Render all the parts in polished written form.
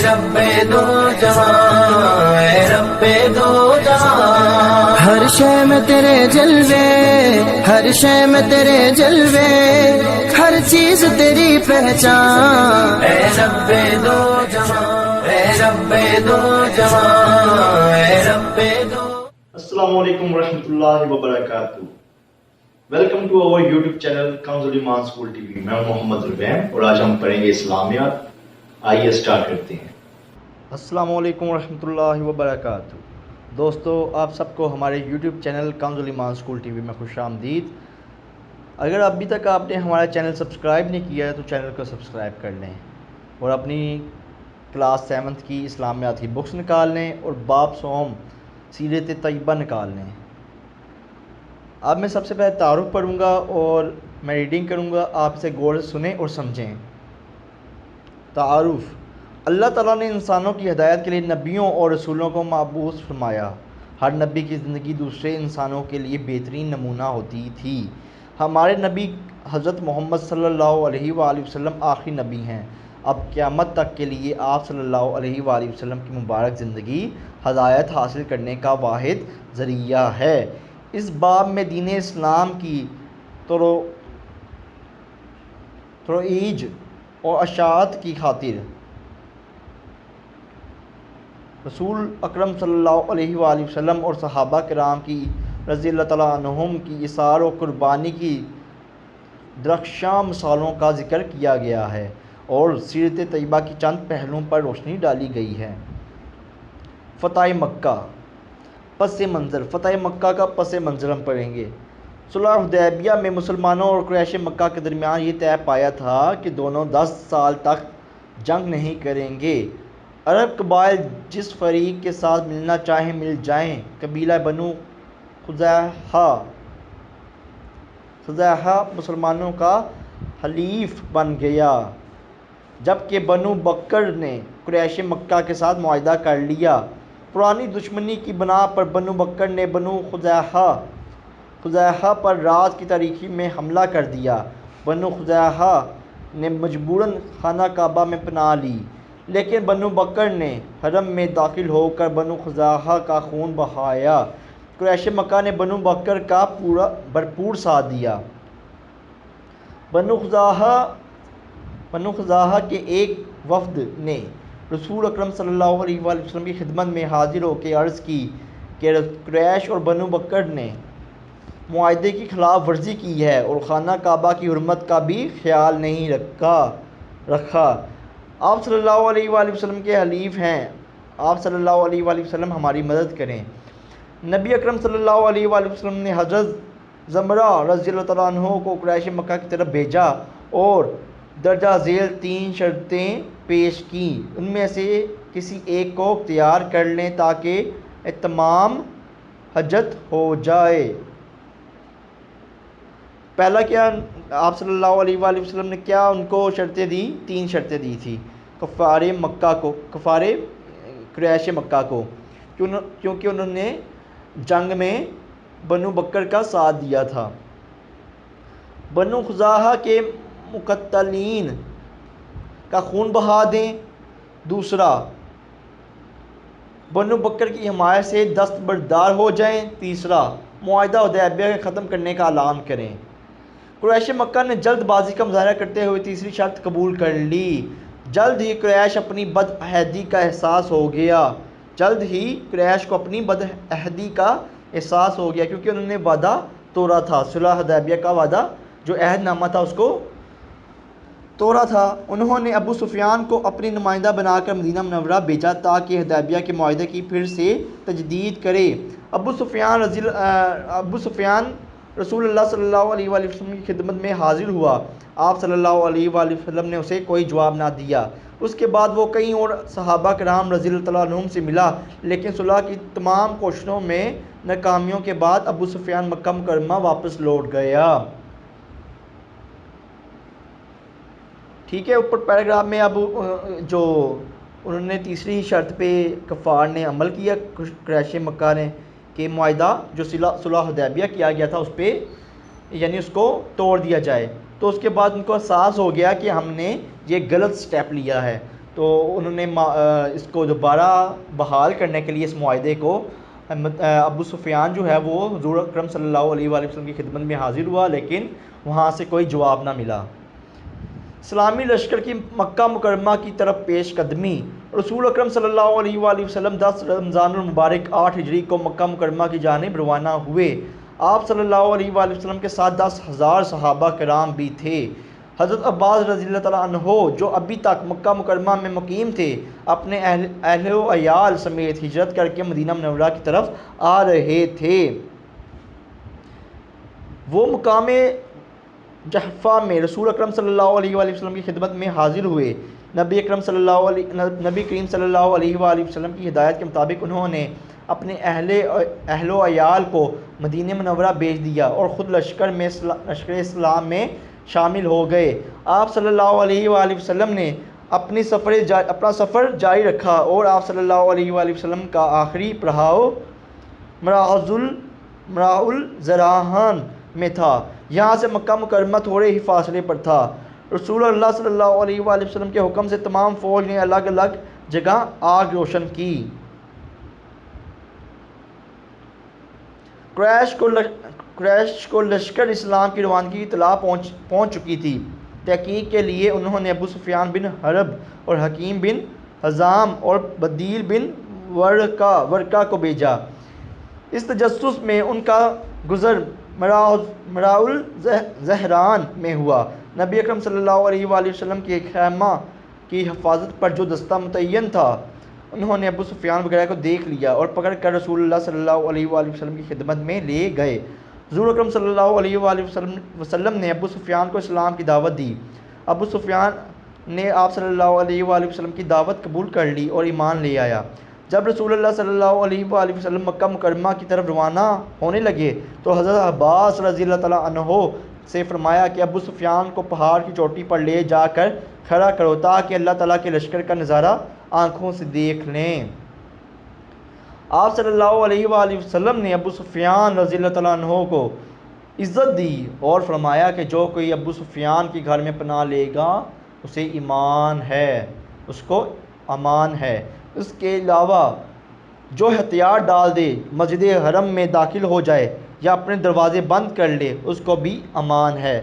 رب دو جہاں، اے رب دو جہاں، ہر شے میں تیرے جلوے، ہر شے میں تیرے جلوے، ہر چیز تیری پہچان، اے رب دو جہاں، اے رب دو جہاں، اے رب دو۔ السلام علیکم ورحمۃ اللہ وبرکاتہ۔ Welcome to our YouTube channel Kanz Iman school T V. میں ہوں محمد ربیم اور آج ہم پڑھیں گے اسلامیات۔ آئیے اسٹارٹ کرتے ہیں۔ السلام علیکم ورحمۃ اللہ وبرکاتہ۔ دوستو، آپ سب کو ہمارے YouTube channel Kanz Iman school T V میں خوش آمدید۔ اگر ابھی تک آپ نے ہمارا چینل سبسکرائب نہیں کیا ہے تو چینل کو سبسکرائب کر لیں اور اپنی کلاس 7 کی اسلامیات کی بکس نکال لیں اور باب سوم سیرت طیبہ نکال لیں۔ اب میں سب سے پہلے تعارف پڑھوں گا اور میں ریڈنگ کروں گا، آپ اسے غور سے سنیں اور سمجھیں۔ تعارف۔ اللہ تعالیٰ نے انسانوں کی ہدایت کے لیے نبیوں اور رسولوں کو مبعوث فرمایا۔ ہر نبی کی زندگی دوسرے انسانوں کے لیے بہترین نمونہ ہوتی تھی۔ ہمارے نبی حضرت محمد صلی اللہ علیہ وآلہ وسلم آخری نبی ہیں۔ اب قیامت تک کے لیے آپ صلی اللہ علیہ وآلہ وسلم کی مبارک زندگی ہدایت حاصل کرنے کا واحد ذریعہ ہے۔ اس باب میں دین اسلام کی ترویج اور اشاعت کی خاطر رسول اکرم صلی اللہ علیہ وآلہ وسلم اور صحابہ کرام کی رضی اللہ تعالیٰ عنہم کی ایثار و قربانی کی درخشاں مثالوں کا ذکر کیا گیا ہے اور سیرت طیبہ کی چند پہلوؤں پر روشنی ڈالی گئی ہے۔ فتح مکہ، پس منظر۔ فتح مکہ کا پس منظر ہم پڑھیں گے۔ صلح حدیبیہ میں مسلمانوں اور قریش مکہ کے درمیان یہ طے پایا تھا کہ دونوں 10 سال تک جنگ نہیں کریں گے۔ عرب قبائل جس فریق کے ساتھ ملنا چاہیں مل جائیں۔ قبیلہ بنو خزاعہ مسلمانوں کا حلیف بن گیا، جبکہ بنو بکر نے قریش مکہ کے ساتھ معاہدہ کر لیا۔ پرانی دشمنی کی بنا پر بنو بکر نے بنو خزاعہ پر رات کی تاریکی میں حملہ کر دیا۔ بنو خزاعہ نے مجبوراً خانہ کعبہ میں پناہ لی، لیکن بنو بکر نے حرم میں داخل ہو کر بنو خزاعہ کا خون بہایا۔ قریش مکہ نے بنو بکر کا بھرپور ساتھ دیا۔ بنو خزاعہ کے ایک وفد نے رسول اکرم صلی اللہ علیہ وآلہ وسلم کی خدمت میں حاضر ہو کے عرض کی کہ قریش اور بنو بکر نے معاہدے کی خلاف ورزی کی ہے اور خانہ کعبہ کی حرمت کا بھی خیال نہیں رکھا۔ آپ صلی اللہ علیہ وآلہ وسلم کے حلیف ہیں، آپ صلی اللہ علیہ وآلہ وسلم ہماری مدد کریں۔ نبی اکرم صلی اللہ علیہ وآلہ وسلم نے حضرت زمرہ رضی اللہ تعالیٰ عنہ کو قریش مکہ کی طرف بھیجا اور درجہ ذیل 3 شرطیں پیش کیں۔ ان میں سے کسی ایک کو اختیار کر لیں تاکہ اتمام حجت ہو جائے۔ پہلا کیا، آپ صلی اللہ علیہ وآلہ وسلم نے کیا ان کو شرطیں دی؟ 3 شرطیں دی تھی۔ کفار قریش مکہ کو، کیونکہ انہوں نے جنگ میں بنو بکر کا ساتھ دیا تھا۔ بنو خزاعہ کے مقتلین کا خون بہا دیں۔ دوسرا، بنو بکر کی حمایت سے دستبردار ہو جائیں۔ تیسرا، معاہدہ حدیبیہ کے ختم کرنے کا اعلان کریں۔ قریش مکہ نے جلد بازی کا مظاہرہ کرتے ہوئے تیسری شرط قبول کر لی۔ جلد ہی قریش کو اپنی بد عہدی کا احساس ہو گیا کیونکہ انہوں نے وعدہ توڑا تھا۔ صلح حدیبیہ کا وعدہ جو عہد نامہ تھا اس کو توڑا تھا۔ انہوں نے ابو سفیان کو اپنی نمائندہ بنا کر مدینہ منورہ بھیجا تاکہ حدیبیہ کے معاہدے کی پھر سے تجدید کرے۔ ابو سفیان رسول اللہ صلی اللہ علیہ وآلہ وسلم کی خدمت میں حاضر ہوا۔ آپ صلی اللہ علیہ وآلہ وسلم نے اسے کوئی جواب نہ دیا۔ اس کے بعد وہ کئی اور صحابہ کرام رضی اللہ تعالیٰ عنہم سے ملا، لیکن صلح کی تمام کوششوں میں ناکامیوں کے بعد ابو سفیان مکہ مکرمہ واپس لوٹ گیا۔ ٹھیک ہے، اوپر پیراگراف میں اب جو انہوں نے تیسری شرط پہ کفار نے عمل کیا، قریش مکہ نے، کہ معاہدہ جو صلح حدیبیہ کیا گیا تھا اس پہ یعنی اس کو توڑ دیا جائے، تو اس کے بعد ان کو احساس ہو گیا کہ ہم نے یہ غلط سٹیپ لیا ہے، تو انہوں نے اس کو دوبارہ بحال کرنے کے لیے اس معاہدے کو ابو سفیان جو ہے وہ حضور اکرم صلی اللہ علیہ وآلہ وسلم کی خدمت میں حاضر ہوا، لیکن وہاں سے کوئی جواب نہ ملا۔ اسلامی لشکر کی مکہ مکرمہ کی طرف پیش قدمی۔ رسول اکرم صلی اللہ علیہ وآلہ وسلم 10 رمضان المبارک 8 ہجری کو مکہ مکرمہ کی جانب روانہ ہوئے۔ آپ صلی اللہ علیہ وآلہ وسلم کے ساتھ 10,000 صحابہ کرام بھی تھے۔ حضرت عباس رضی اللہ تعالیٰ عنہ جو ابھی تک مکہ مکرمہ میں مقیم تھے، اپنے اہل و عیال سمیت ہجرت کر کے مدینہ منورہ کی طرف آ رہے تھے۔ وہ مقام جحفہ میں رسول اکرم صلی اللہ علیہ وآلہ وسلم کی خدمت میں حاضر ہوئے۔ نبی کریم صلی اللہ علیہ وآلہ وسلم کی ہدایت کے مطابق انہوں نے اپنے اہل و عیال کو مدینہ منورہ بھیج دیا اور خود لشکر اسلام میں شامل ہو گئے۔ آپ صلی اللہ علیہ وآلہ وسلم نے اپنا سفر جاری رکھا اور آپ صلی اللہ علیہ وآلہ وسلم کا آخری پڑاؤ مراء الزراحان میں تھا۔ یہاں سے مکہ مکرمہ تھوڑے ہی فاصلے پر تھا۔ رسول اللہ صلی اللہ علیہ وآلہ وسلم کے حکم سے تمام فوج نے الگ الگ جگہ آگ روشن کی۔ قریش کو لشکر اسلام کی روانگی کی اطلاع پہنچ چکی تھی۔ تحقیق کے لیے انہوں نے ابو سفیان بن حرب اور حکیم بن حزام اور بدیل بن ورقہ کو بھیجا۔ اس تجسس میں ان کا گزر مراء الزہران میں ہوا۔ نبی اکرم صلی اللہ علیہ وآلہ وسلم کے خیمہ کی حفاظت پر جو دستہ متعین تھا، انہوں نے ابو سفیان وغیرہ کو دیکھ لیا اور پکڑ کر رسول اللہ صلی اللہ علیہ وآلہ وسلم کی خدمت میں لے گئے۔ حضور اکرم صلی اللہ علیہ وآلہ وسلم نے ابو سفیان کو اسلام کی دعوت دی۔ ابو سفیان نے آپ صلی اللہ علیہ وآلہ وسلم کی دعوت قبول کر لی اور ایمان لے آیا۔ جب رسول اللہ صلی اللہ علیہ وآلہ وسلم مکہ مکرمہ کی طرف روانہ ہونے لگے تو حضرت عباس رضی اللہ تعالیٰ عنہ سے فرمایا کہ ابو سفیان کو پہاڑ کی چوٹی پر لے جا کر کھڑا کرو تاکہ اللہ تعالیٰ کے لشکر کا نظارہ آنکھوں سے دیکھ لیں۔ آپ صلی اللہ علیہ وآلہ وسلم نے ابو سفیان رضی اللہ تعالیٰ عنہ کو عزت دی اور فرمایا کہ جو کوئی ابو سفیان کے گھر میں پناہ لے گا اسے ایمان ہے، اس کو امان ہے۔ اس کے علاوہ جو ہتھیار ڈال دے، مسجد حرم میں داخل ہو جائے یا اپنے دروازے بند کر لے، اس کو بھی امان ہے۔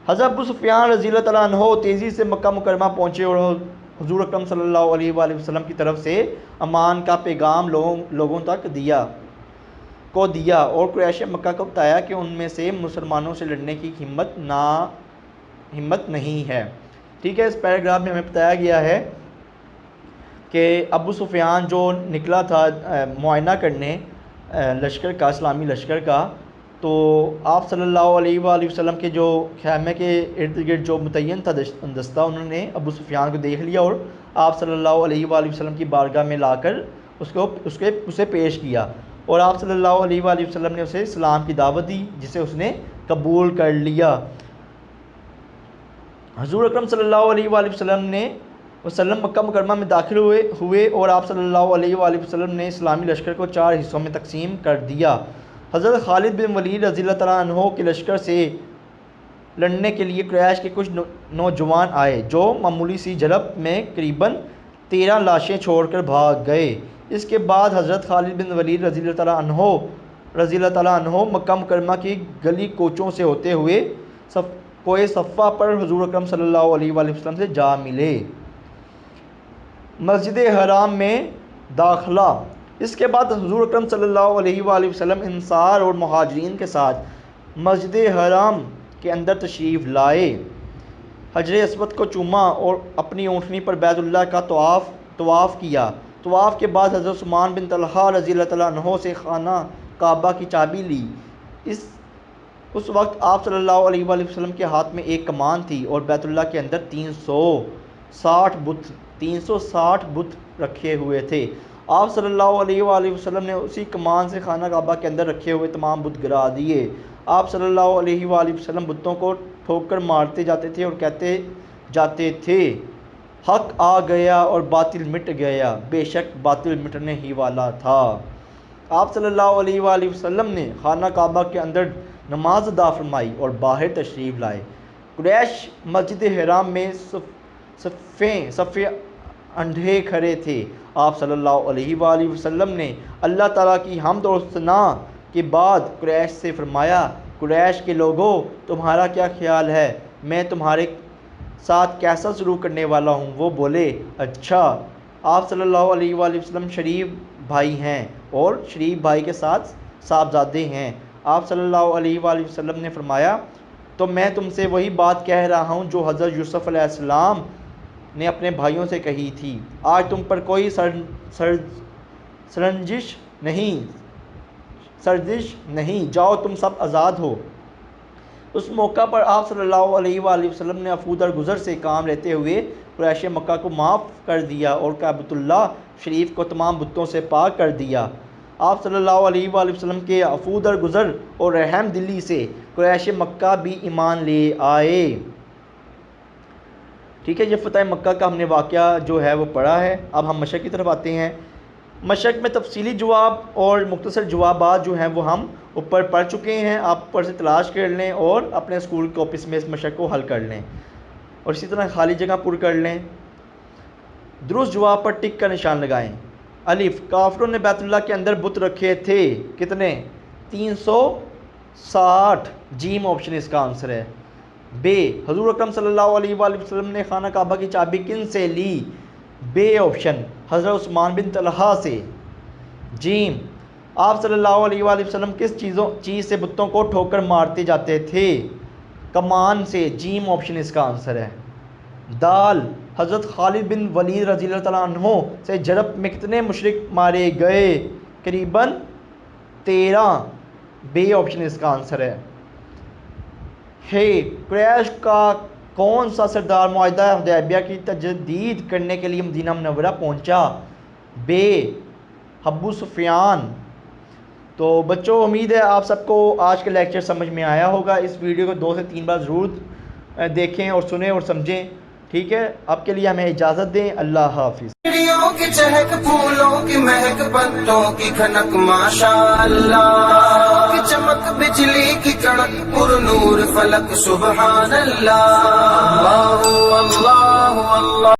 حضرت ابو سفیان رضی اللہ تعالیٰ عنہ تیزی سے مکہ مکرمہ پہنچے اور حضور اکرم صلی اللہ علیہ وآلہ وسلم کی طرف سے امان کا پیغام لوگوں تک دیا اور قریش مکہ کو بتایا کہ ان میں سے مسلمانوں سے لڑنے کی ہمت نہیں ہے۔ ٹھیک ہے، اس پیراگراف میں ہمیں بتایا گیا ہے کہ ابو سفیان جو نکلا تھا معائنہ کرنے لشکر کا، اسلامی لشکر کا، تو آپ صلی اللہ علیہ وآلہ وسلم کے جو خیمے کے ارد گرد جو متعین تھا دستہ، انہوں نے ابو سفیان کو دیکھ لیا اور آپ صلی اللہ علیہ وآلہ وسلم کی بارگاہ میں لا کر اسے پیش کیا اور آپ صلی اللہ علیہ وآلہ وسلم نے اسے اسلام کی دعوت دی جسے اس نے قبول کر لیا۔ حضور اکرم صلی اللہ علیہ وآلہ وسلم مکہ مکرمہ میں داخل ہوئے اور آپ صلی اللہ علیہ وآلہ وسلم نے اسلامی لشکر کو 4 حصوں میں تقسیم کر دیا۔ حضرت خالد بن ولید رضی اللہ تعالیٰ عنہ کے لشکر سے لڑنے کے لیے قریش کے کچھ نوجوان آئے جو معمولی سی جھڑپ میں قریباً 13 لاشیں چھوڑ کر بھاگ گئے۔ اس کے بعد حضرت خالد بن ولید رضی اللہ تعالیٰ عنہ مکہ مکرمہ کی گلی کوچوں سے ہوتے ہوئے کوہ صفا پر حضور اکرم صلی اللہ علیہ وآلہ وسلم سے جا ملے۔ مسجد حرام میں داخلہ۔ اس کے بعد حضور اکرم صلی اللہ علیہ وآلہ وسلم انصار اور مہاجرین کے ساتھ مسجد حرام کے اندر تشریف لائے، حجر اسود کو چوما اور اپنی اونٹنی پر بیت اللہ کا طواف کیا۔ طواف کے بعد حضرت عثمان بن طلحہ رضی اللہ تعالیٰ عنہ سے خانہ کعبہ کی چابی لی۔ اس وقت آپ صلی اللہ علیہ وآلہ وسلم کے ہاتھ میں ایک کمان تھی اور بیت اللہ کے اندر 360 بت رکھے ہوئے تھے۔ آپ صلی اللہ علیہ وآلہ وسلم نے اسی کمان سے خانہ کعبہ کے اندر رکھے ہوئے تمام بت گرا دیے۔ آپ صلی اللہ علیہ وآلہ وسلم بتوں کو ٹھوکر مارتے جاتے تھے اور کہتے جاتے تھے، حق آ گیا اور باطل مٹ گیا، بے شک باطل مٹنے ہی والا تھا۔ آپ صلی اللہ علیہ وآلہ وسلم نے خانہ کعبہ کے اندر نماز ادا فرمائی اور باہر تشریف لائے۔ قریش مسجد حرام میں صف اندھے کھڑے تھے۔ آپ صلی اللہ علیہ وآلہ وسلم نے اللہ تعالیٰ کی حمد و ثنا کے بعد قریش سے فرمایا، قریش کے لوگوں تمہارا کیا خیال ہے، میں تمہارے ساتھ کیسا سلوک کرنے والا ہوں؟ وہ بولے اچھا۔ آپ صلی اللہ علیہ وآلہ وسلم شریف بھائی ہیں اور شریف بھائی کے ساتھ صاحبزادے ہیں۔ آپ صلی اللہ علیہ وآلہ وسلم نے فرمایا تو میں تم سے وہی بات کہہ رہا ہوں جو حضرت یوسف علیہ السلام نے اپنے بھائیوں سے کہی تھی، آج تم پر کوئی سرزنش نہیں، جاؤ تم سب آزاد ہو۔ اس موقع پر آپ صلی اللہ علیہ وآلہ وسلم نے عفو درگزر سے کام لیتے ہوئے قریش مکہ کو معاف کر دیا اور کعبۃ اللہ شریف کو تمام بتوں سے پاک کر دیا۔ آپ صلی اللہ علیہ وآلہ وسلم کے عفو درگزر اور رحم دلی سے قریش مکہ بھی ایمان لے آئے۔ ٹھیک ہے، یہ فتح مکہ کا ہم نے واقعہ جو ہے وہ پڑھا ہے۔ اب ہم مشرق کی طرف آتے ہیں۔ مشرق میں تفصیلی جواب اور مختصر جوابات جو ہیں وہ ہم اوپر پڑھ چکے ہیں، آپ اوپر سے تلاش کر لیں اور اپنے اسکول کاپیز میں اس مشرق کو حل کر لیں اور اسی طرح خالی جگہ پر کر لیں۔ درست جواب پر ٹک کا نشان لگائیں۔ الف، کافروں نے بیت اللہ کے اندر بت رکھے تھے، کتنے؟ 360۔ جیم آپشن اس کا آنسر ہے۔ بے، حضور اکرم صلی اللہ علیہ وآلہ وسلم نے خانہ کعبہ کی چابی کن سے لی؟ بے آپشن، حضرت عثمان بن طلحہ سے۔ جیم، آپ صلی اللہ علیہ وآلہ وسلم کس چیز سے بتوں کو ٹھوکر مارتے جاتے تھے؟ کمان سے۔ جیم آپشن اس کا آنسر ہے۔ دال، حضرت خالد بن ولید رضی اللہ تعالیٰ عنہ سے جرب میں کتنے مشرک مارے گئے؟ قریباً 13۔ بے آپشن اس کا آنسر ہے۔ ہے، قریش کا کون سا سردار معاہدہ حدیبیہ کی تجدید کرنے کے لیے مدینہ منورہ پہنچا؟ بے، ابو سفیان۔ تو بچوں، امید ہے آپ سب کو آج کا لیکچر سمجھ میں آیا ہوگا۔ اس ویڈیو کو 2 سے 3 بار ضرور دیکھیں اور سنیں اور سمجھیں۔ ٹھیک ہے، اب کے لیے ہمیں اجازت دیں، اللہ حافظ۔ چڑیوں کی چہک، پھولوں کی مہک، پتوں کی کھنک، ماشاءاللہ کی چمک، بجلی کی کڑک، پر نور فلک، سبحان اللہ، اللہ اللہ اللہ۔